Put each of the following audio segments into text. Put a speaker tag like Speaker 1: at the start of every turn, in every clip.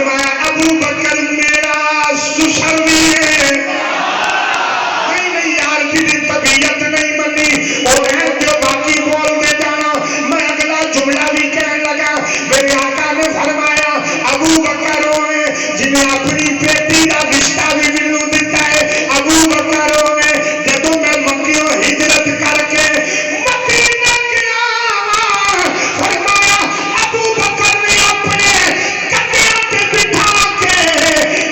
Speaker 1: فرمایا ابو بکر میرا سسر بھی ہے، نہیں یار میری طبیعت نہیں منی، وہ رہن جو باقی بول دے جانا، میں اگلا جملہ بھی کہنے لگا۔ میرے آقا نے فرمایا ابو بکر ہوئے جنہیں اپنی بیٹی کا رشتہ بھی مینوں دیتا ہے، ابو بکر ہوئے جدوں میں مکیوں ہجرت کر کے مدینہ گیا، فرمایا ابو بکر نے اپنے کندھیاں تے بٹھا کے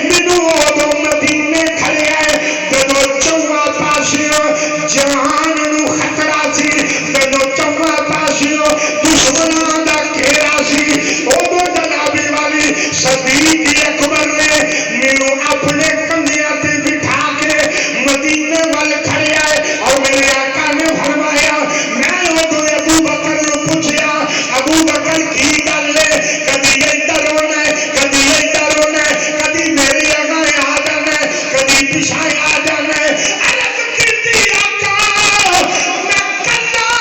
Speaker 1: مینوں ادوں مدینے کھڑے آئے جدوں چواں پاسیوں جہان نو خطرہ سی، جدوں چواں پاسیوں دشمناں دا گھیرا سی، ادوں جنابی والی صدیق اکبر نے مینوں اپنے کندھیاں تے بٹھا کے مدینے وال کھڑے آئے، اور میرے آقا نے فرمایا میں ادوں ابو بکر نو پوچھیا ابو بکر کی گل ہے، کدی ادھر ہونا ہے کدی ادھر ہونا ہے، کدی میرے اگے آ جانا ہے کدی پیچھے آ جانا ہے، عرض کیتی آقا میں کلا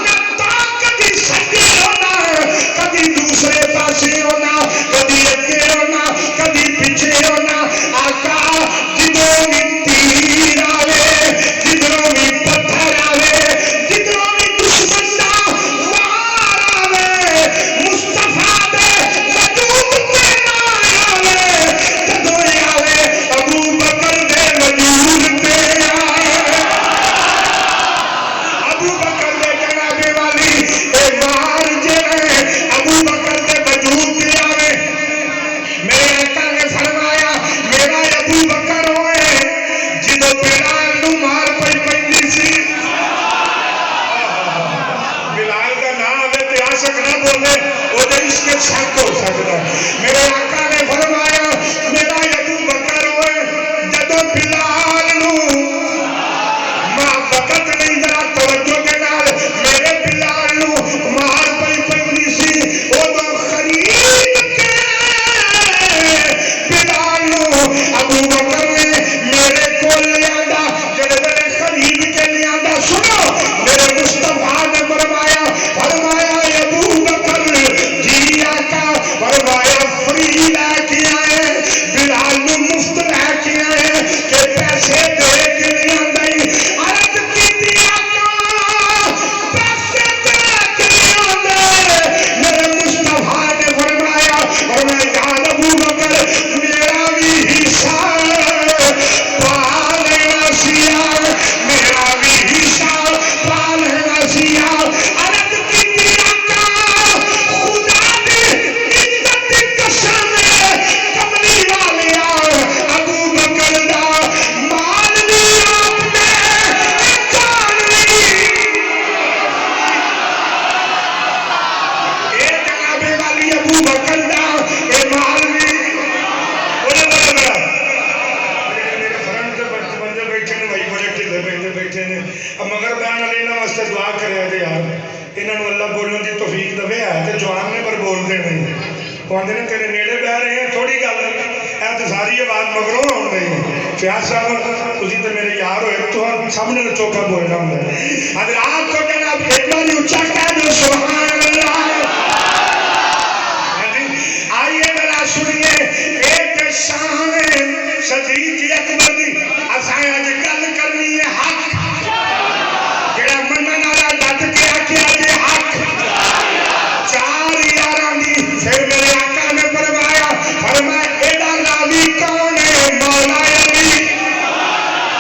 Speaker 1: نہ تا کدی سجے ہونا کدی دوسرے پاسے ہونا کدی اگے ہونا کدی پیچھے ہونا، آقا جدوں بھی تیر آوے جدوں بھی پتھر آوے جدوں بھی دشمن دا وار آوے مصطفیٰ دے وجود تے نہ آوے، جدوں آوے ابو بکر دے وجود تے آوے، ابو بکر دے جنابے والی اے وار جے ابو بکر دے وجود تے آوے۔ میرے آقا نے فرمایا میرا ابو بکر ہوئے جدوں بلال نو مار پئی پیندی سی، بلال کا نام آوے تے عاشق نہ بولے او دے عشق شک ہو سکتا ہے۔ میرے آقا نے فرمایا میرا ابو بکر ہوئے جدوں بلال نو وقت نہیں ذرا توجہ کے نال میرے بلال نو مار پئی پیندی سی، ادوں خرید کے بلال نو ابو بکر نے میرے کول لیا، جڑے ویلے خرید کے لیا سنو میرے مصطفیٰ نے فرمایا ابو بکر جی آقا، فرمایا فری لے کے آئے بلال نو مفت لے کے آئے کہ پیسے دے کے نہیں آندائی، عرض کیتی آقا پیسے دے کے نہیں آندے، میرے مصطفیٰ نے فرمایا یاد ابو بکر میرا بھی حصہ پا لینا سیا، میرا بھی حصہ پا لینا سیا، عرض کیتی آقا خدا دی عزت دی قسم ہے کملی والیا ابو بکر دا مال بھی آپ نے جان لی، اے جنابے والی ابو بکر دا اے مال بھی بیٹھے نے مگر بیان علی نہ واسطے دعا کرے دے یار انہوں اللہ بولنے کی توفیق دے ہے تے جوان نے پر بول دے نہیں کہندے نے تیرے نیڑے بہ رہے ہیں تھوڑی گل اے تے ساری آواز مگروں آن رہی فیاض صاحب تسی تے میرے یار ہوئے تو سامنے نہ چوکا بولنا ہوندا ہے حضرات کو جناب ایک بار اونچا کہہ دو سبحان اللہ۔ آئیے ذرا سنیے ایک شان صدیق اکبر دی اساں اج گل کرنی ہے حق جڑا منن والا ڈٹ کے آکھیا جے حق چار یاراں دی، پھر میرے آقا نے فرمایا ایڈا راوی کون ہے مولا علی،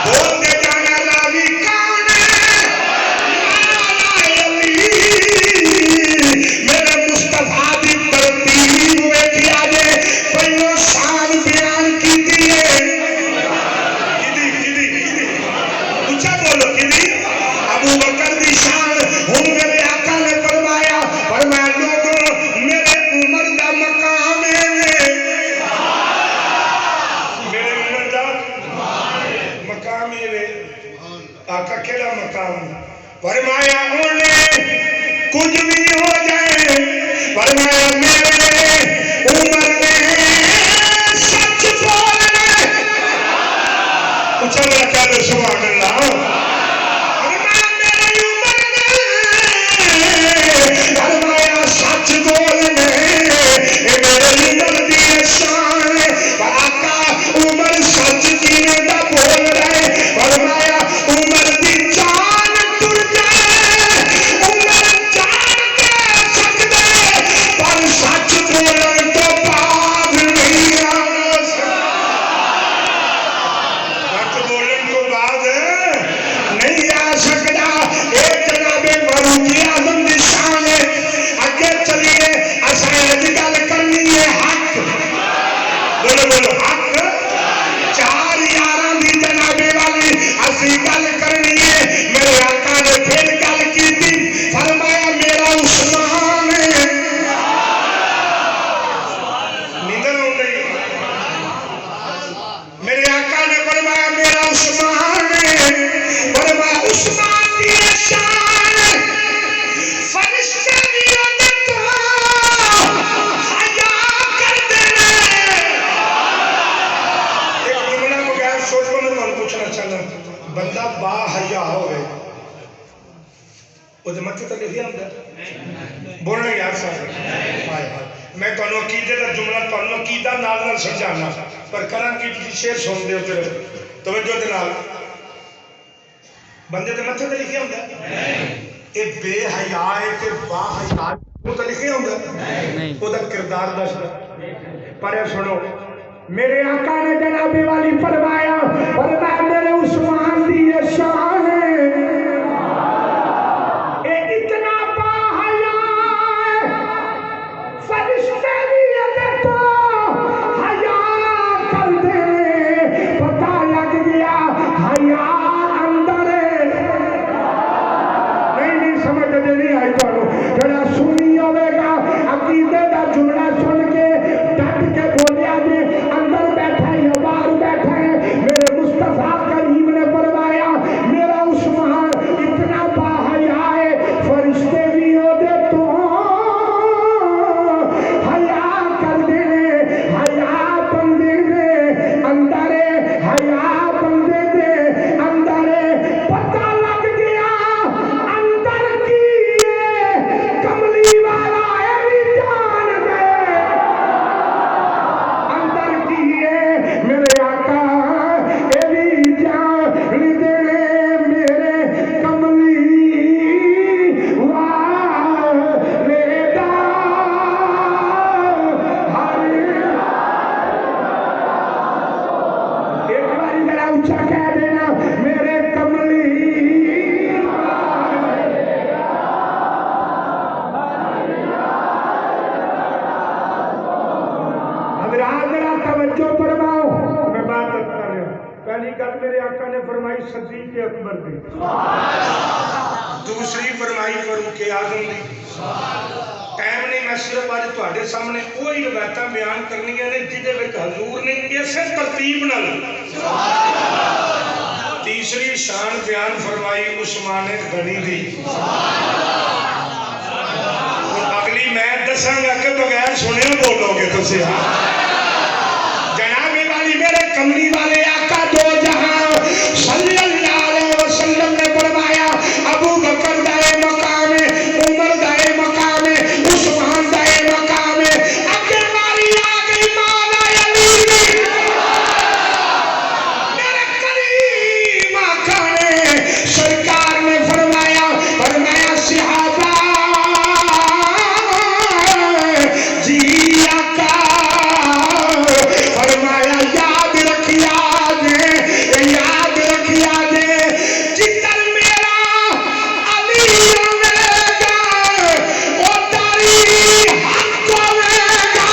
Speaker 1: بول دے جانا راوی کون ہے مولا علی، میرے مصطفیٰ دی ترتیب ویکھیا جے پہلو شان بیان کیتی ہے اونچا بولو کدی ابو بکر دی شان، ہن میرے آقا نے فرمایا لوگوں میرے عمر دا مقام ہے، میرے عمر دا مقام ہے، آقا کیڑا مقام، فرمایا انہیں کچھ بھی ہو جائے، فرمایا میرے عمر نے سچ بولنا، اچھا بڑا کہہ دو سبحان اللہ، فرمایا میرے عمر نے فرمایا سچ بولنا، میرے عمر دی شان وہ متے تو لکھیا ہوتا بولنا یار صاحب میں تمہیں عقیدے کا جملہ تمہیں عقیدہ نال سمجھانا پر کرا کی شیر سن دے توجہ دے نال بندے تے متے تے لکھیا ہوندا اے بے حیا ہے تے با حیا وہ تے لکھیا ہوندا نہیں او دا کردار دسدا پر سنو میرے آقا نے جناب والی فرمایا میرے عثمان دی شان ہے اے اتنا با حیا فرشتے بھی ادے تو حیا کر دے پتہ لگ گیا حیا نہیں آئی جڑا سنی ہوئے گا عقیدے کا جملہ سن کے ڈٹ کے بولیا جی اندر بیٹھا ہے یا باہر بیٹھا ہے میرے مصطفیٰ کریم نے فرمایا میرا عثمان اتنا باحیا ہے فرشتے بھی دے تو حیا کر دے حیا بندے دے اندر حیا بندے دے اندر پتہ لگ گیا اندر کی کملی والا ایوی جان دے اندر کی میرے آقا ایوی جان دے میرے کملی والے دا ہر ایک باری ذرا اونچا کہہ دینا میرے کملی توجہ فرماؤ میں بات کر رہا ہوں پہلی گل میرے آقا نے فرمائی صدیق اکبر دی دوسری فرمائی فاروق اعظم دی ٹائم نہیں میں صرف آج تواڈے سامنے وہی روایتاں بیان کرنیاں نے جہدے وچ حضور نے اسے ترتیب نال تیسری شان بیان فرمائی عثمان غنی دی اگلی میں دساں گا کہ بغیر سنے بولو گے تسی میرے کملی والے آقا دو جہاں صلی اللہ علیہ وسلم نے فرمایا ابو بکر دائے مقام عمر دائے مقام عثمان دائے مقام اگر ماری آگئی مولا علی میرے کریم آقا نے سرکار نے فرمایا صحابہ جی آقا فرمایا یاد رکھیا دے جدھر میرا علی ہوے گا ادھر ہی حق ہوے گا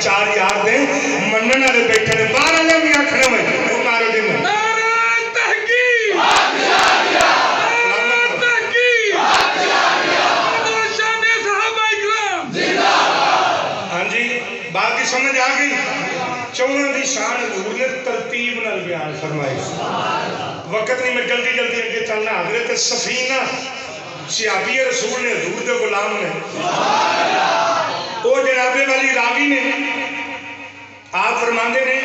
Speaker 1: چار یار دے منن والے بیٹھے نے باہر والے بھی آکھنے ہوئے وہ مارو دن ہاں جی بات کی سمجھ آ گئی چونوں دی شان حضور نے ترتیب نال بیان فرمائی وقت نہیں میں جلدی جلدی اگے چلنا حضرت سفینہ صحابی رسول نے حضور دے غلام نے وہ جنابے والی راوی نے آپ فرماندے نے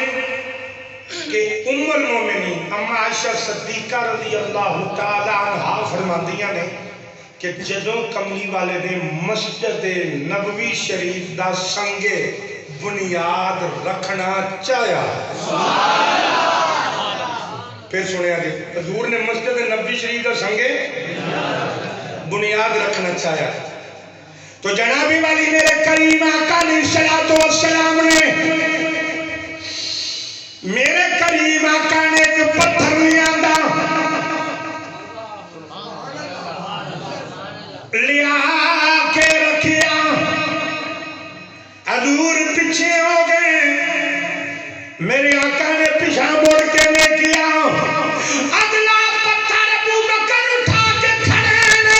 Speaker 1: کہ ام المومنین اما عائشہ صدیقہ رضی اللہ تعالی عنہا فرماندیاں نے کہ جدوں کملی والے نے مسجد نبوی شریف دا سنگے بنیاد رکھنا چاہیا پھر سنیا جی حضور نے مسجد نبوی شریف دا سنگے بنیاد رکھنا چاہیا تو جنابی والی میرے کریم آقا علیہ الصلوۃ والسلام نے میرے کریم آقا نے ایک پتھر لیا کے رکھیا حضور پیچھے ہو گئے میرے آقا نے پیچھا مڑ کے لے کیا اگلا پتھر ابو بکر اٹھا کے کھڑے نے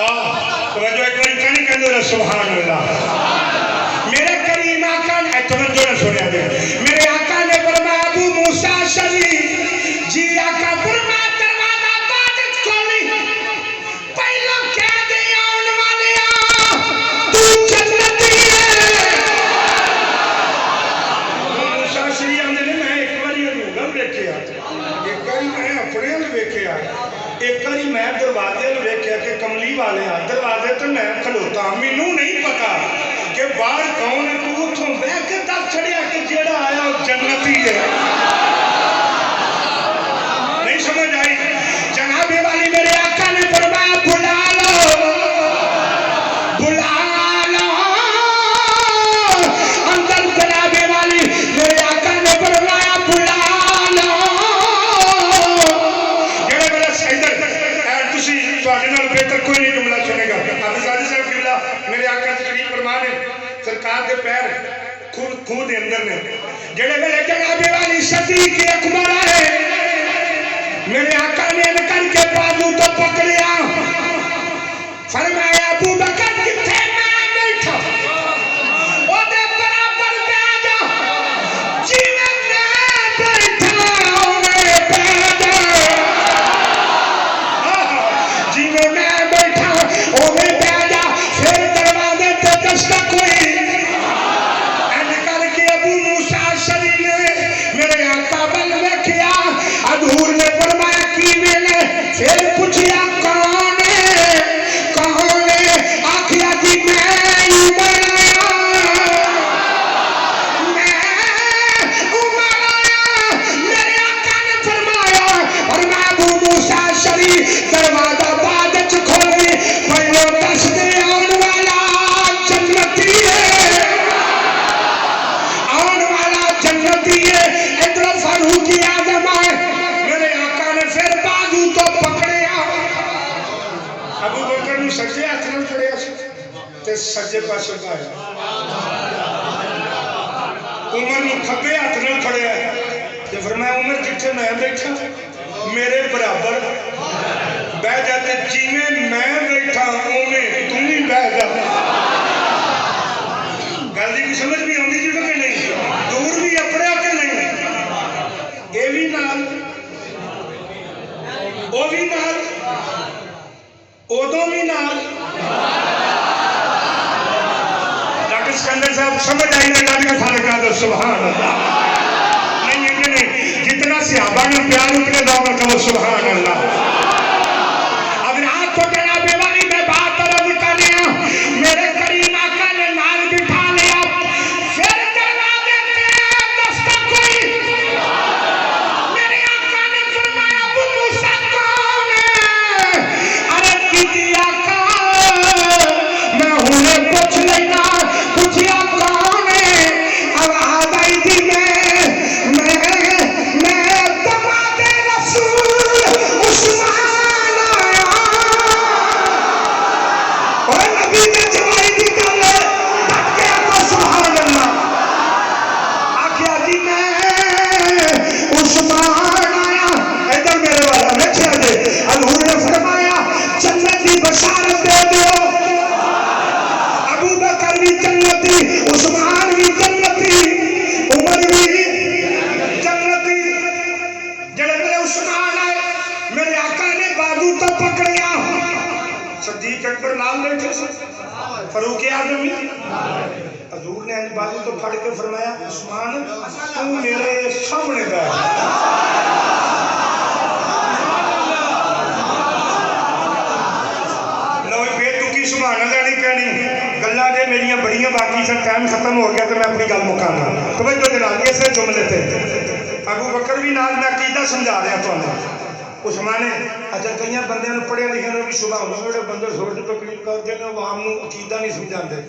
Speaker 1: توجہ ایک بار کہیں کہندے سبحان اللہ میرے کریم آقا نے توجہ نہ سنیا دے میرے آقا نے فرمایا ابو موسیٰ اشعری جی آقا فرمایا دروازہ باز کھولی پہلو کہہ دے آن والے تو جنتی ہے ابو موسیٰ اشعری آندے نے میں ایک باری روغم ویکھیا ایک باری میں اپنے نال ویکھیا ایک باری میں دروازے نال ویکھیا کہ کملی والے آ دروازے تے میں کھلوتا مینوں نہیں پتا کہ باہر کون ہے تو اتوں بہ کے دس چڑھیا کہ جیڑا آیا وہ جنتی ہے نہیں سمجھ آئی جناب والی میرے آقا نے فرمایا بلا لو اندر جناب والی میرے آقا نے فرمایا بلا لو جڑے میرے ادھر تسی تواڈے نال بہتر کوئی نہیں جملہ سنے گا حافظ زادی صاحب قبلہ میرے آقا سے قریب فرمان ہے سرکار کے پیر خود دے اندر نے جڑے ویلے جناب والی صدیق اکبر آئے میرے آقا نے کر کے بازو تو پکڑیا فرمایا ابو بکر کتھے میں بیٹھا او دے برابر بیٹھ جا جی میں بیٹھا اوے بیٹھ جی میں بیٹھا اوے بیٹھ جا پھر دروازے تے دستک ہوئی میرے آقا بل ویکھیا حضور نے فرمایا کی ویلے پھر پوچھیا کون ہے آکھیا جی میں عمر آیا میرے آقا نے فرمایا اور میں ابو موسیٰ اشعری دروازہ بعد چ کھولی پہلو دس دے آن والا جنتی ہے آن والا جنتی ہے ادھر فاروق اعظم آئے میرے آقا نے پھر بازو تو پکڑیا ابو بکر نے سجے ہاتھ نال پھڑیا تے سجے پاسے پایا عمر نے کھبے ہاتھ نال پھڑیا تے فرمایا عمر جتھے میں بیٹھا میرے برابر بیٹھ جاتے جویں میں بیٹھا اوویں تو بھی بیٹھ جا گل دی سمجھ بھی آندی جی کہ نہیں دور بھی اپنے کہ نہیں اے بھی نال او بھی نال ادو بھی نال ڈاکٹر سکندر صاحب سمجھ آئی نا گل کا فرق کر دو سبحان اللہ نہیں جتنا صحابہ نے پیار اتنے دو میں کہو سبحان اللہ اب رات کو جناب والی میں بات عرض کر رہا میرے کریم آقا نے نال بٹھا لیا پھر دروازے تے دستک ہوئی میرے آقا نے فرمایا ابو موسیٰ کون ہے ارے کیتی آقا میں انہیں پوچھ لینا پوچھیا کون ہے اب آدائی جی میں دماد رسول عثمان آیا اور نبی نے جوائی دی گل ڈٹ گیا تو سبحان اللہ آخیا جی میں عثمان آیا ادھر میرے والا بیٹھے جے حضور نے فرمایا جنت کی بشارت دے دیو ابو بکر بھی جنتی عثمان بھی جنتی عمر بھی جنتی جڑے میرے عثمان آئے میرے آقا نے بازو تو پکڑیا صدیق اکبر نال بیٹھے سے فاروق اعظم بھی حضور نے بازو تو پھڑ کے فرمایا عثمان تو میرے سامنے بیٹھ سبحان اللہ نہیں کہنی گلا جے میری بڑی باقی سے ٹائم ختم ہو گیا تو میں اپنی گل مکانا توجہ جناب اسے جملے تھے ابو بکر بھی نال میں عقیدہ سمجھا رہا تمہیں عثمان اچھا کئی بندے پڑھے لکھے نے بھی صبح ہوئے بندے سوچ تقریر کرتے ہیں وہ عام عقیدہ نہیں سمجھاتے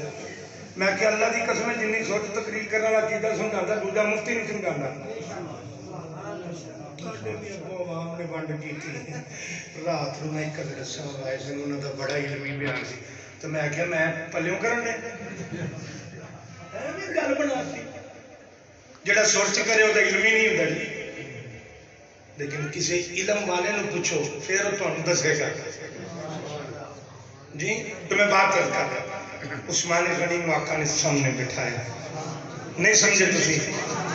Speaker 1: میں کہ اللہ کی قسم جنی سوچ تقریر کرنے والا عقیدہ سمجھاتا دوجا مفتی نہیں سمجھاتا عوام نے ونڈ کی تھی رات میں ایک مدرسہ آئے سن انہوں کا بڑا علمی بیان سی تو میں کہا میں پلیوں کرن دے گل بنا سی جڑا سرچ کرے وہ علمی نہیں ہوتا جی لیکن کسی علم والے نو پوچھو پھر وہ تمہیں دسے گا جی تو میں بات کرتا ہوں عثمان غنی کو آقا نے سامنے بٹھایا نہیں سمجھے تسی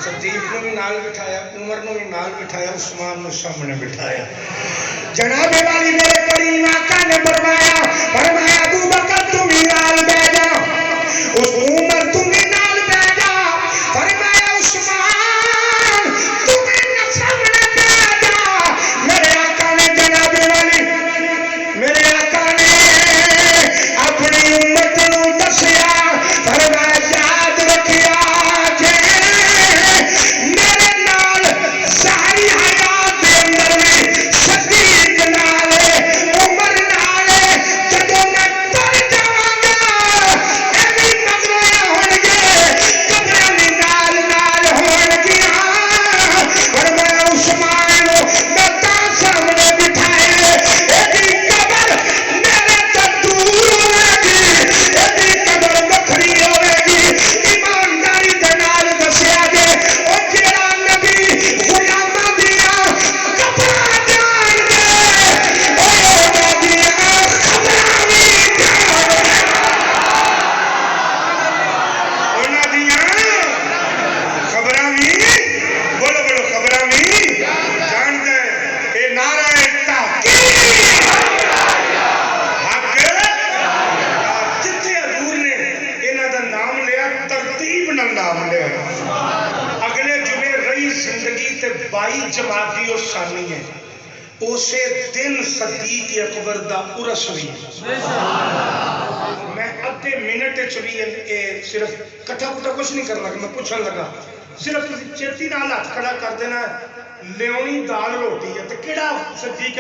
Speaker 1: صدیق نے بھی نال بٹھایا عمر نے بھی نال بٹھایا عثمان نے سامنے بٹھایا جناب والی میرے کریم آقا نے فرمایا ابو بکر تم ہی نال بیٹھ جا اس عمر تم ہی نال بیٹھ جا فرمایا عثمان تم ہی سامنے بیٹھ جا میرے آقا نے جناب والی میرے آقا نے اپنی امت نو دسیا فرمایا یاد رکھیا جے میرے نال ساری حیات دے اندر بھی صدیق نال عمر نال جدوں میں تر جاواں گا ایویں نظراں ہون گے قبراں بھی نال نال ہون گیاں فرمایا عثمان میں تاں سامنے بٹھایا ایدی قبر میرے تو دور ہوے گی ایدی قبر وکھری ہوے گی ایمانداری دے نال دسیا جے او جیڑا نبی غلاماں دیاں قبراں جان گے او انہاں دیاں قبراں وی جان گے انہاں دیاں قبراں وی بولو بولو قبراں وی جان گے اے نعرہ تحقیق جتھے حضور نے انہاں دا نام لیا ترتیب نال نام لیا اگلے جمعے رہی زندگی تے 22 جمادی اور ثانی ہے اسے دن صدیق اکبر دا عرس ہوئی میں ادھے منٹ چلی صرف کٹھا پٹھا کچھ نہیں کرنا کہ میں پوچھن لگا صرف چیتی نال ہاتھ کھڑا کر دینا لیونی دال روٹی ہے تے کیڑا صدیق